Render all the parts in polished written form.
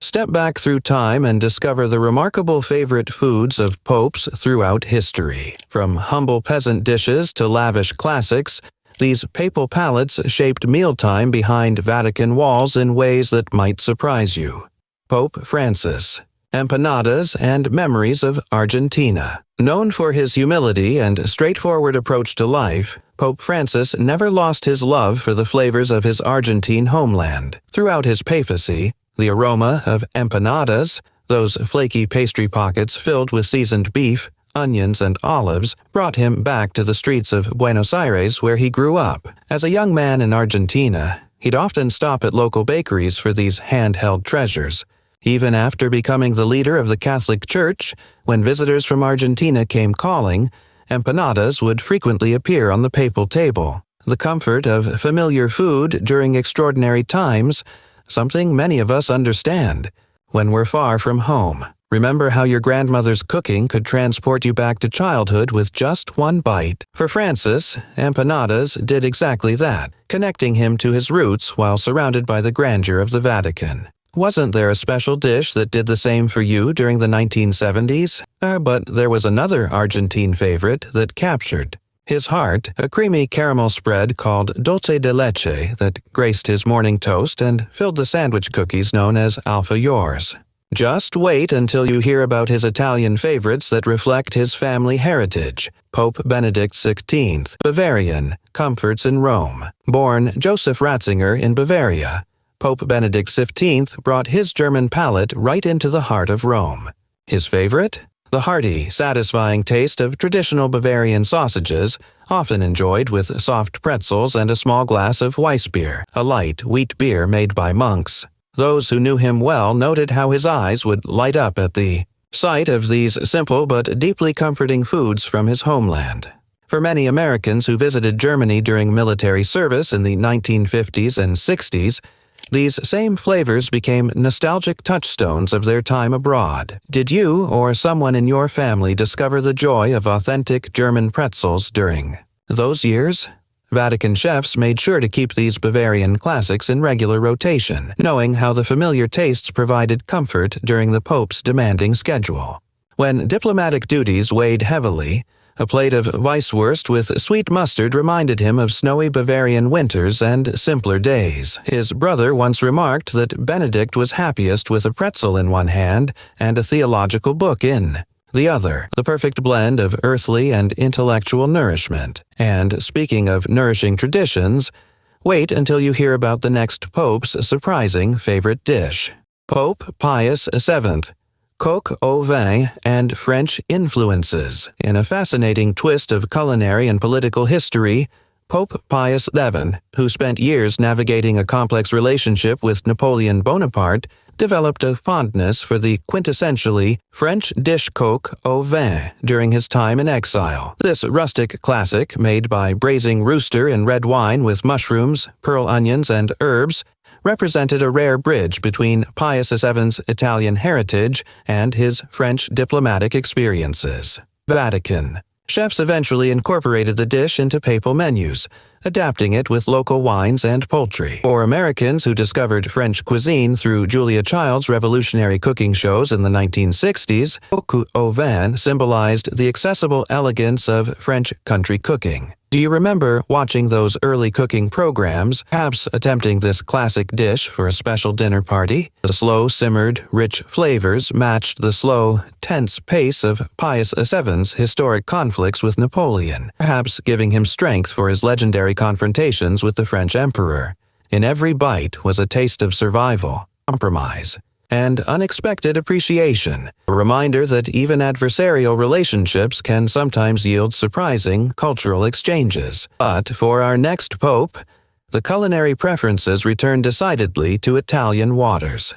Step back through time and discover the remarkable favorite foods of popes throughout history. From humble peasant dishes to lavish classics, these papal palates shaped mealtime behind Vatican walls in ways that might surprise you. Pope Francis. Empanadas and memories of Argentina. Known for his humility and straightforward approach to life, Pope Francis never lost his love for the flavors of his Argentine homeland. Throughout his papacy, the aroma of empanadas, those flaky pastry pockets filled with seasoned beef, onions, and olives, brought him back to the streets of Buenos Aires where he grew up. As a young man in Argentina, he'd often stop at local bakeries for these handheld treasures. Even after becoming the leader of the Catholic Church, when visitors from Argentina came calling, empanadas would frequently appear on the papal table. The comfort of familiar food during extraordinary times, something many of us understand. When we're far from home, remember how your grandmother's cooking could transport you back to childhood with just one bite. For Francis, empanadas did exactly that, connecting him to his roots while surrounded by the grandeur of the Vatican. Wasn't there a special dish that did the same for you during the 1970s? But there was another Argentine favorite that captured his heart, a creamy caramel spread called dulce de leche that graced his morning toast and filled the sandwich cookies known as alfajores. Just wait until you hear about his Italian favorites that reflect his family heritage. Pope Benedict XVI, Bavarian, comforts in Rome. Born Joseph Ratzinger in Bavaria, Pope Benedict XV brought his German palate right into the heart of Rome. His favorite? The hearty, satisfying taste of traditional Bavarian sausages, often enjoyed with soft pretzels and a small glass of Weissbier, a light wheat beer made by monks. Those who knew him well noted how his eyes would light up at the sight of these simple but deeply comforting foods from his homeland. For many Americans who visited Germany during military service in the 1950s and 60s, these same flavors became nostalgic touchstones of their time abroad. Did you or someone in your family discover the joy of authentic German pretzels during those years? Vatican chefs made sure to keep these Bavarian classics in regular rotation, knowing how the familiar tastes provided comfort during the Pope's demanding schedule. When diplomatic duties weighed heavily, a plate of Weisswurst with sweet mustard reminded him of snowy Bavarian winters and simpler days. His brother once remarked that Benedict was happiest with a pretzel in one hand and a theological book in the other, the perfect blend of earthly and intellectual nourishment. And speaking of nourishing traditions, wait until you hear about the next Pope's surprising favorite dish. Pope Pius VII. Coq au vin and French influences. In a fascinating twist of culinary and political history, Pope Pius VII, who spent years navigating a complex relationship with Napoleon Bonaparte, developed a fondness for the quintessentially French dish coq au vin during his time in exile. This rustic classic, made by braising rooster in red wine with mushrooms, pearl onions, and herbs, represented a rare bridge between Pius VII's Italian heritage and his French diplomatic experiences. Vatican. Chefs eventually incorporated the dish into papal menus, adapting it with local wines and poultry. For Americans who discovered French cuisine through Julia Child's revolutionary cooking shows in the 1960s, coq au vin symbolized the accessible elegance of French country cooking. Do you remember watching those early cooking programs, perhaps attempting this classic dish for a special dinner party? The slow-simmered, rich flavors matched the slow, tense pace of Pius VII's historic conflicts with Napoleon, perhaps giving him strength for his legendary confrontations with the French emperor. In every bite was a taste of survival, compromise, and unexpected appreciation, a reminder that even adversarial relationships can sometimes yield surprising cultural exchanges. But for our next pope, the culinary preferences return decidedly to Italian waters.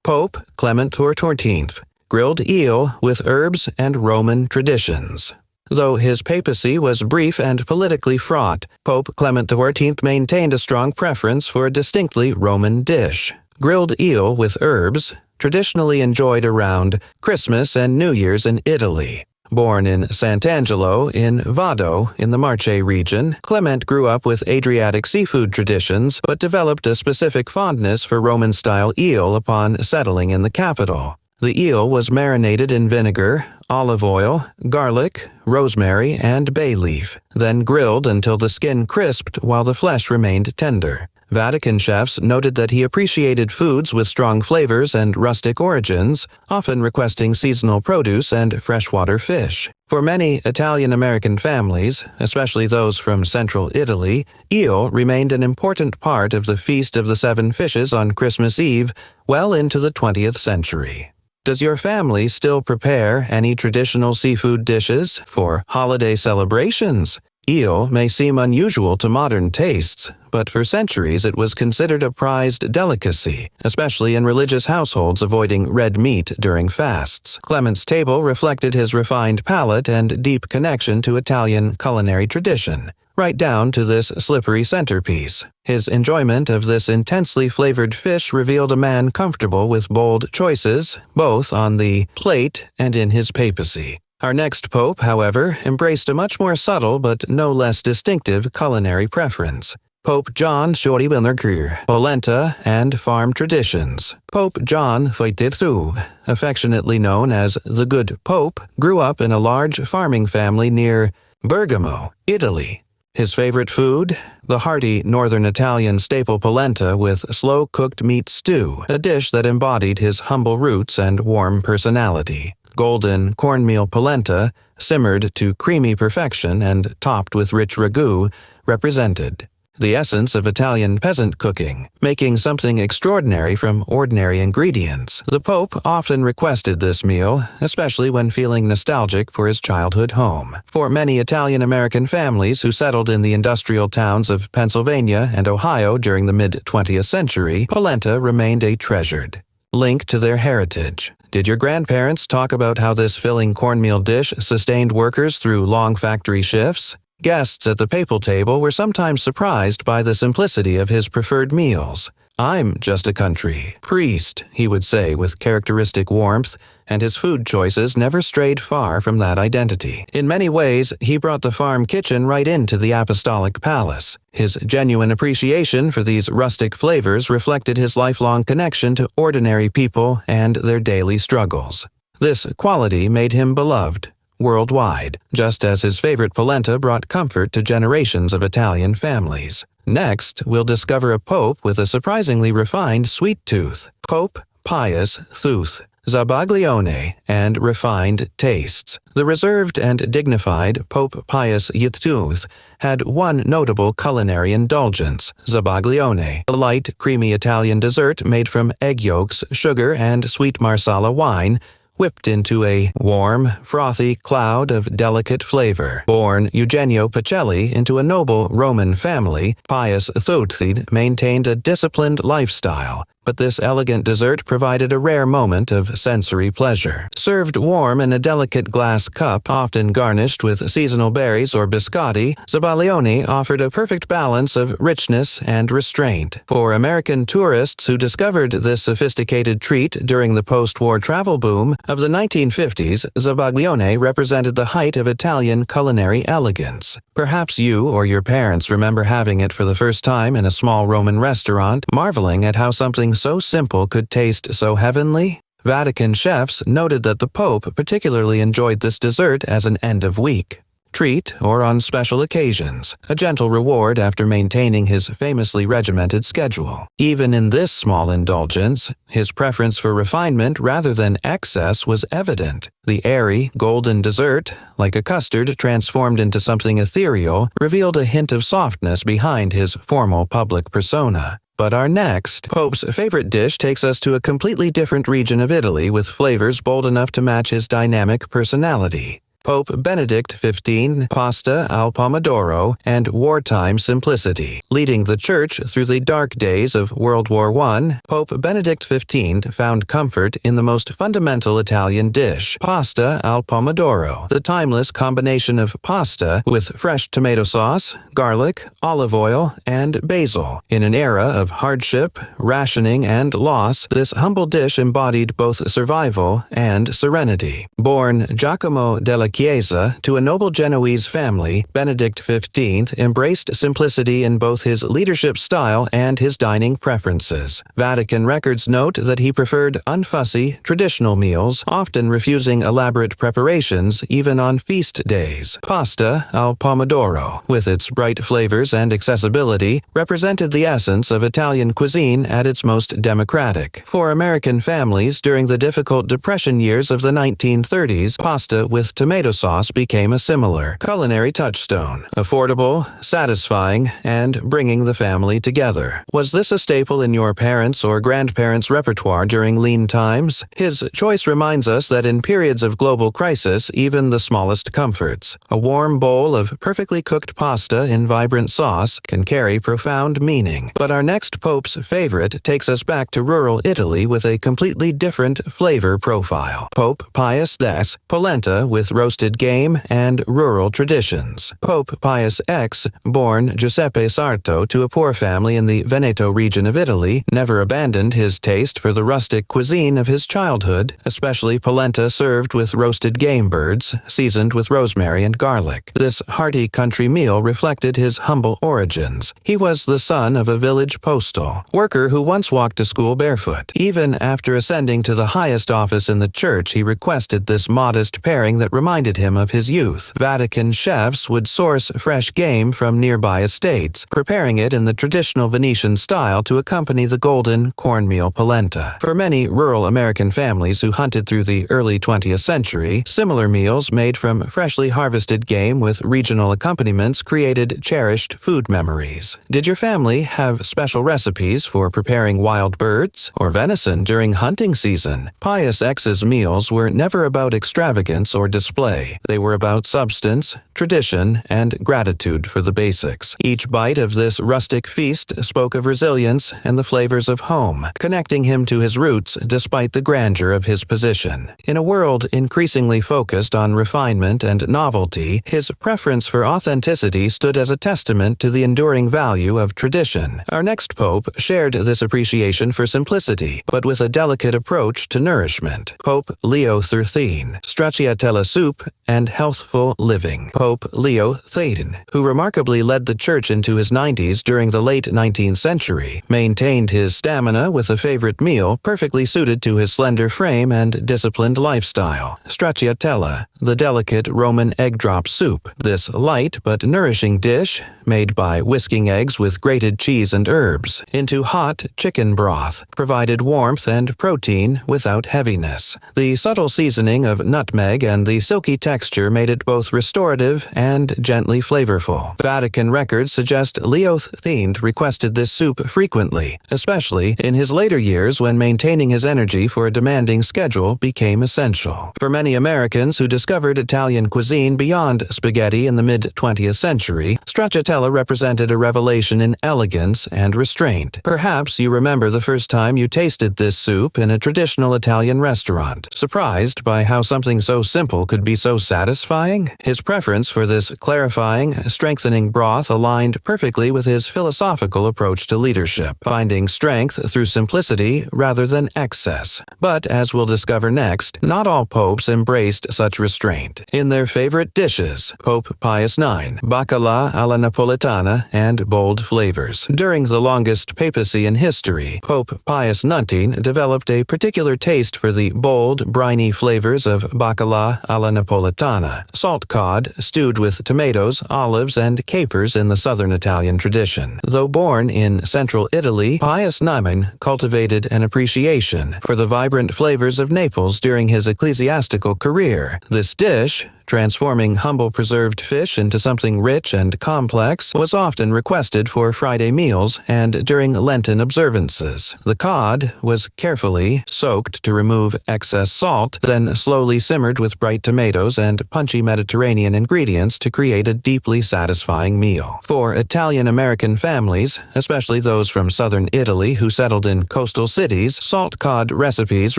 Pope Clement XIV, grilled eel with herbs and Roman traditions. Though his papacy was brief and politically fraught, Pope Clement XIV maintained a strong preference for a distinctly Roman dish. Grilled eel with herbs, traditionally enjoyed around Christmas and New Year's in Italy. Born in Sant'Angelo in Vado in the Marche region, Clement grew up with Adriatic seafood traditions but developed a specific fondness for Roman-style eel upon settling in the capital. The eel was marinated in vinegar, olive oil, garlic, rosemary, and bay leaf, then grilled until the skin crisped while the flesh remained tender. Vatican chefs noted that he appreciated foods with strong flavors and rustic origins, often requesting seasonal produce and freshwater fish. For many Italian-American families, especially those from central Italy, eel remained an important part of the Feast of the Seven Fishes on Christmas Eve well into the 20th century. Does your family still prepare any traditional seafood dishes for holiday celebrations? Eel may seem unusual to modern tastes, but for centuries it was considered a prized delicacy, especially in religious households avoiding red meat during fasts. Clement's table reflected his refined palate and deep connection to Italian culinary tradition, right down to this slippery centerpiece. His enjoyment of this intensely flavored fish revealed a man comfortable with bold choices, both on the plate and in his papacy. Our next pope, however, embraced a much more subtle but no less distinctive culinary preference. Pope John Xoribenlerkur, polenta, and farm traditions. Pope John VIII, affectionately known as the Good Pope, grew up in a large farming family near Bergamo, Italy. His favorite food? The hearty northern Italian staple polenta with slow-cooked meat stew, a dish that embodied his humble roots and warm personality. Golden cornmeal polenta, simmered to creamy perfection and topped with rich ragu, represented the essence of Italian peasant cooking, making something extraordinary from ordinary ingredients. The Pope often requested this meal, especially when feeling nostalgic for his childhood home. For many Italian-American families who settled in the industrial towns of Pennsylvania and Ohio during the mid-20th century, polenta remained a treasured link to their heritage. Did your grandparents talk about how this filling cornmeal dish sustained workers through long factory shifts? Guests at the papal table were sometimes surprised by the simplicity of his preferred meals. "I'm just a country priest," he would say with characteristic warmth, and his food choices never strayed far from that identity. In many ways, he brought the farm kitchen right into the apostolic palace. His genuine appreciation for these rustic flavors reflected his lifelong connection to ordinary people and their daily struggles. This quality made him beloved worldwide, just as his favorite polenta brought comfort to generations of Italian families. Next, we'll discover a pope with a surprisingly refined sweet tooth, Pope Pius Thuth. Zabaglione, and refined tastes. The reserved and dignified Pope Pius Thuth had one notable culinary indulgence, zabaglione, a light, creamy Italian dessert made from egg yolks, sugar, and sweet Marsala wine, whipped into a warm, frothy cloud of delicate flavor. Born Eugenio Pacelli into a noble Roman family, Pius Thuth maintained a disciplined lifestyle, but this elegant dessert provided a rare moment of sensory pleasure. Served warm in a delicate glass cup, often garnished with seasonal berries or biscotti, zabaglione offered a perfect balance of richness and restraint. For American tourists who discovered this sophisticated treat during the post-war travel boom of the 1950s, zabaglione represented the height of Italian culinary elegance. Perhaps you or your parents remember having it for the first time in a small Roman restaurant, marveling at how something so simple could taste so heavenly. Vatican chefs noted that the Pope particularly enjoyed this dessert as an end-of-week treat or on special occasions, a gentle reward after maintaining his famously regimented schedule. Even in this small indulgence, his preference for refinement rather than excess was evident. The airy, golden dessert, like a custard transformed into something ethereal, revealed a hint of softness behind his formal public persona. But our next Pope's favorite dish takes us to a completely different region of Italy with flavors bold enough to match his dynamic personality. Pope Benedict XV, pasta al pomodoro, and wartime simplicity. Leading the Church through the dark days of World War I, Pope Benedict XV found comfort in the most fundamental Italian dish, pasta al pomodoro, the timeless combination of pasta with fresh tomato sauce, garlic, olive oil, and basil. In an era of hardship, rationing, and loss, this humble dish embodied both survival and serenity. Born Giacomo della Chiesa to a noble Genoese family, Benedict XV embraced simplicity in both his leadership style and his dining preferences. Vatican records note that he preferred unfussy, traditional meals, often refusing elaborate preparations even on feast days. Pasta al pomodoro, with its bright flavors and accessibility, represented the essence of Italian cuisine at its most democratic. For American families during the difficult Depression years of the 1930s, pasta with tomato sauce became a similar culinary touchstone, affordable, satisfying, and bringing the family together. Was this a staple in your parents' or grandparents' repertoire during lean times? His choice reminds us that in periods of global crisis, even the smallest comforts, a warm bowl of perfectly cooked pasta in vibrant sauce, can carry profound meaning. But our next Pope's favorite takes us back to rural Italy with a completely different flavor profile. Pope Pius X, polenta with roasted game and rural traditions. Pope Pius X, born Giuseppe Sarto to a poor family in the Veneto region of Italy, never abandoned his taste for the rustic cuisine of his childhood, especially polenta served with roasted game birds, seasoned with rosemary and garlic. This hearty country meal reflected his humble origins. He was the son of a village postal worker who once walked to school barefoot. Even after ascending to the highest office in the church, he requested this modest pairing that reminded him of his youth. Vatican chefs would source fresh game from nearby estates, preparing it in the traditional Venetian style to accompany the golden cornmeal polenta. For many rural American families who hunted through the early 20th century, similar meals made from freshly harvested game with regional accompaniments created cherished food memories. Did your family have special recipes for preparing wild birds or venison during hunting season? Pius X's meals were never about extravagance or display. They were about substance, tradition, and gratitude for the basics. Each bite of this rustic feast spoke of resilience and the flavors of home, connecting him to his roots despite the grandeur of his position. In a world increasingly focused on refinement and novelty, his preference for authenticity stood as a testament to the enduring value of tradition. Our next pope shared this appreciation for simplicity, but with a delicate approach to nourishment. Pope Leo XIII, stracciatella soup and healthful living. Pope Leo XIII, who remarkably led the church into his 90s during the late 19th century, maintained his stamina with a favorite meal perfectly suited to his slender frame and disciplined lifestyle: stracciatella, the delicate Roman egg drop soup. This light but nourishing dish, made by whisking eggs with grated cheese and herbs into hot chicken broth, provided warmth and protein without heaviness. The subtle seasoning of nutmeg and the silky texture made it both restorative and gently flavorful. Vatican records suggest Leo XIII requested this soup frequently, especially in his later years when maintaining his energy for a demanding schedule became essential. For many Americans who discovered Italian cuisine beyond spaghetti in the mid-20th century, stracciatella represented a revelation in elegance and restraint. Perhaps you remember the first time you tasted this soup in a traditional Italian restaurant, surprised by how something so simple could be so satisfying. His preference for this clarifying, strengthening broth aligned perfectly with his philosophical approach to leadership, finding strength through simplicity rather than excess. But as we'll discover next, not all popes embraced such restraint. In their favorite dishes, Pope Pius IX, bacala alla napoletana and bold flavors. During the longest papacy in history, Pope Pius IX developed a particular taste for the bold, briny flavors of bacala alla napoletana, salt cod stewed with tomatoes, olives, and capers in the southern Italian tradition. Though born in central Italy, Pius IX cultivated an appreciation for the vibrant flavors of Naples during his ecclesiastical career. This dish, transforming humble preserved fish into something rich and complex, was often requested for Friday meals and during Lenten observances. The cod was carefully soaked to remove excess salt, then slowly simmered with bright tomatoes and punchy Mediterranean ingredients to create a deeply satisfying meal. For Italian-American families, especially those from southern Italy who settled in coastal cities, salt cod recipes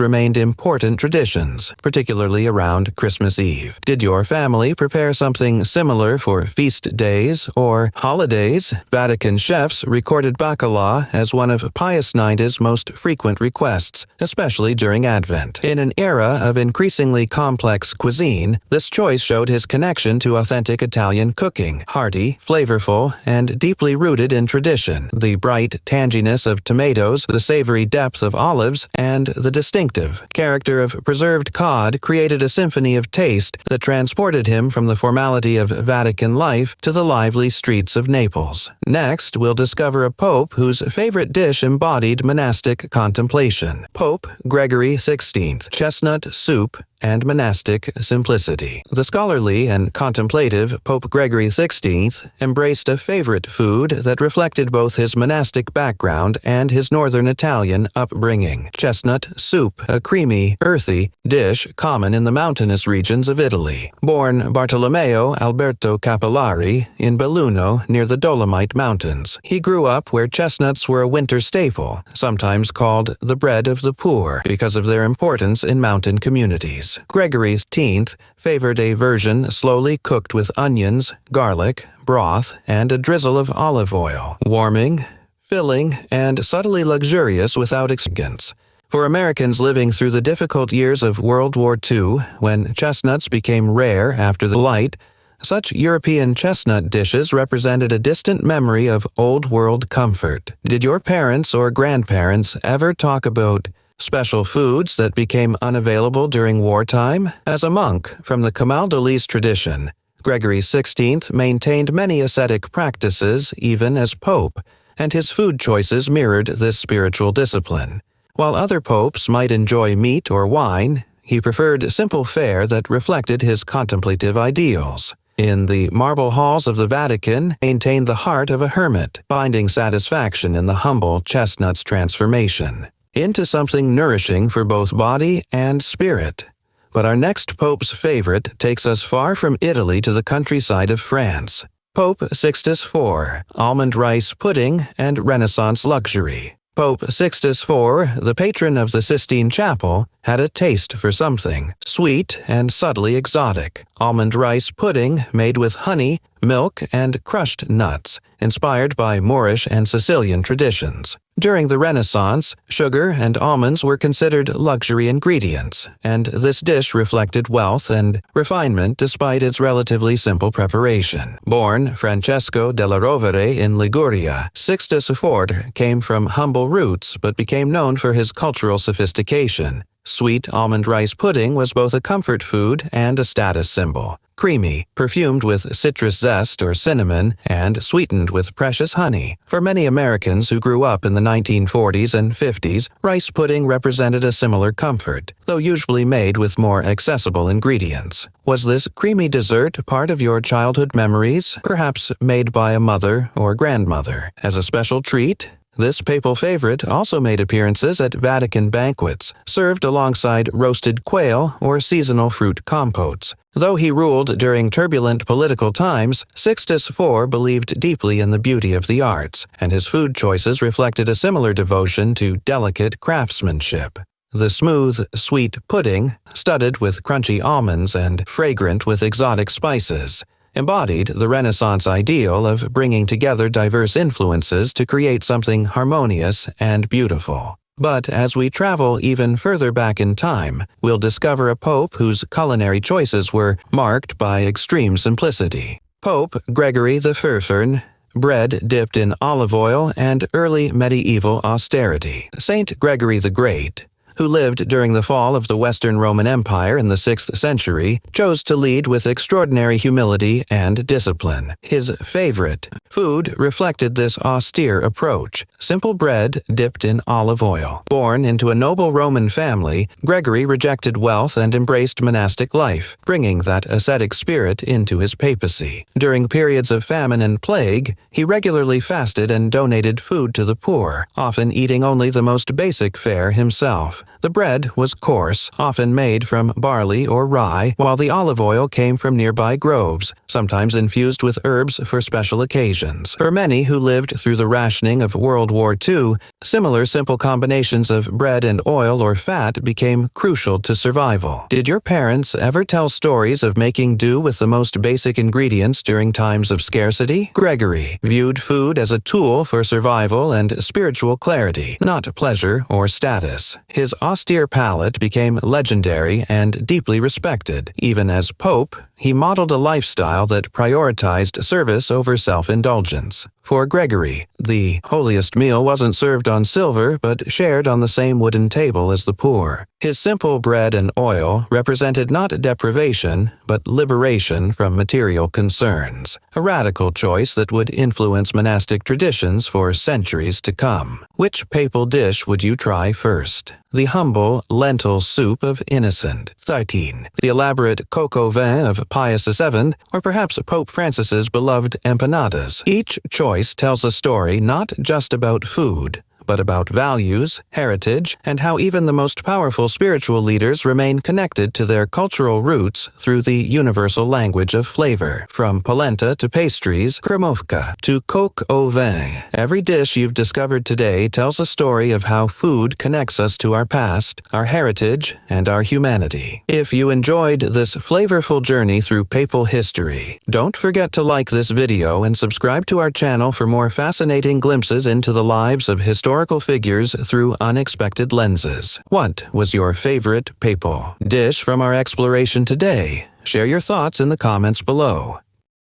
remained important traditions, particularly around Christmas Eve. Did your your family prepare something similar for feast days or holidays, Vatican chefs recorded bacala as one of Pius IX's most frequent requests, especially during Advent. In an era of increasingly complex cuisine, this choice showed his connection to authentic Italian cooking, hearty, flavorful, and deeply rooted in tradition. The bright tanginess of tomatoes, the savory depth of olives, and the distinctive character of preserved cod created a symphony of taste that transported him from the formality of Vatican life to the lively streets of Naples. Next, we'll discover a pope whose favorite dish embodied monastic contemplation. Pope Gregory XVI, chestnut soup and monastic simplicity. The scholarly and contemplative Pope Gregory XVI embraced a favorite food that reflected both his monastic background and his northern Italian upbringing. Chestnut soup, a creamy, earthy dish common in the mountainous regions of Italy. Born Bartolomeo Alberto Capillari in Belluno near the Dolomite Mountains, he grew up where chestnuts were a winter staple, sometimes called the bread of the poor because of their importance in mountain communities. Gregory X favored a version slowly cooked with onions, garlic, broth, and a drizzle of olive oil, warming, filling, and subtly luxurious without extravagance. For Americans living through the difficult years of World War II, when chestnuts became rare after the Light, such European chestnut dishes represented a distant memory of old-world comfort. Did your parents or grandparents ever talk about special foods that became unavailable during wartime? As a monk from the Camaldolese tradition, Gregory XVI maintained many ascetic practices even as pope, and his food choices mirrored this spiritual discipline. While other popes might enjoy meat or wine, he preferred simple fare that reflected his contemplative ideals. In the marble halls of the Vatican, maintained the heart of a hermit, finding satisfaction in the humble chestnut's transformation into something nourishing for both body and spirit. But our next Pope's favorite takes us far from Italy to the countryside of France. Pope Sixtus IV, almond rice pudding and Renaissance luxury. Pope Sixtus IV, the patron of the Sistine Chapel, had a taste for something sweet and subtly exotic. Almond rice pudding made with honey, milk, and crushed nuts, inspired by Moorish and Sicilian traditions. During the Renaissance, sugar and almonds were considered luxury ingredients, and this dish reflected wealth and refinement despite its relatively simple preparation. Born Francesco della Rovere in Liguria, Sixtus IV came from humble roots but became known for his cultural sophistication. Sweet almond rice pudding was both a comfort food and a status symbol. Creamy, perfumed with citrus zest or cinnamon, and sweetened with precious honey. For many Americans who grew up in the 1940s and 50s, rice pudding represented a similar comfort, though usually made with more accessible ingredients. Was this creamy dessert part of your childhood memories, perhaps made by a mother or grandmother? As a special treat, this papal favorite also made appearances at Vatican banquets, served alongside roasted quail or seasonal fruit compotes. Though he ruled during turbulent political times, Sixtus IV believed deeply in the beauty of the arts, and his food choices reflected a similar devotion to delicate craftsmanship. The smooth, sweet pudding, studded with crunchy almonds and fragrant with exotic spices, embodied the Renaissance ideal of bringing together diverse influences to create something harmonious and beautiful. But as we travel even further back in time, we'll discover a pope whose culinary choices were marked by extreme simplicity. Pope Gregory XI, bread dipped in olive oil and early medieval austerity. Saint Gregory the Great, who lived during the fall of the Western Roman Empire in the 6th century, chose to lead with extraordinary humility and discipline. His favorite food reflected this austere approach: simple bread dipped in olive oil. Born into a noble Roman family, Gregory rejected wealth and embraced monastic life, bringing that ascetic spirit into his papacy. During periods of famine and plague, he regularly fasted and donated food to the poor, often eating only the most basic fare himself. The bread was coarse, often made from barley or rye, while the olive oil came from nearby groves, sometimes infused with herbs for special occasions. For many who lived through the rationing of World War II, Similar simple combinations of bread and oil or fat became crucial to survival. Did your parents ever tell stories of making do with the most basic ingredients during times of scarcity? Gregory viewed food as a tool for survival and spiritual clarity, not pleasure or status. His austere palate became legendary and deeply respected. Even as Pope, he modeled a lifestyle that prioritized service over self-indulgence. For Gregory, the holiest meal wasn't served on silver but shared on the same wooden table as the poor. His simple bread and oil represented not deprivation, but liberation from material concerns, a radical choice that would influence monastic traditions for centuries to come. Which papal dish would you try first? The humble lentil soup of Innocent XIII, the elaborate coq au vin of Pius VII, or perhaps Pope Francis's beloved empanadas. Each choice tells a story not just about food, but about values, heritage, and how even the most powerful spiritual leaders remain connected to their cultural roots through the universal language of flavor. From polenta to pastries, cremovka to coq au vin, every dish you've discovered today tells a story of how food connects us to our past, our heritage, and our humanity. If you enjoyed this flavorful journey through papal history, don't forget to like this video and subscribe to our channel for more fascinating glimpses into the lives of historical figures through unexpected lenses. What was your favorite papal dish from our exploration today? Share your thoughts in the comments below.